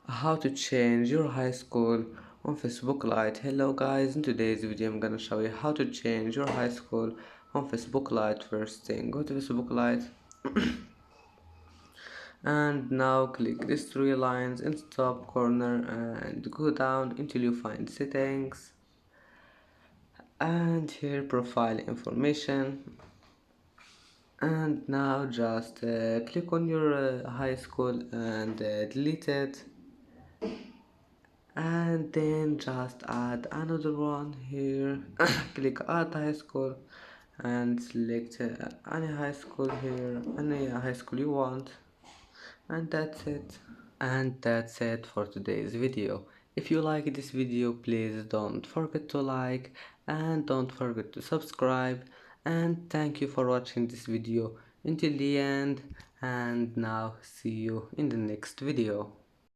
How to change your high school on Facebook Lite. Hello guys, in today's video I'm gonna show you how to change your high school on Facebook Lite. First thing, go to Facebook Lite and now click these three lines in the top corner and go down until you find settings, and here profile information, and now just click on your high school and delete it, and then just add another one here. Click add high school and select any high school here, any high school you want, and that's it. And that's it for today's video. If you like this video, please don't forget to like and don't forget to subscribe, and thank you for watching this video until the end, and now see you in the next video.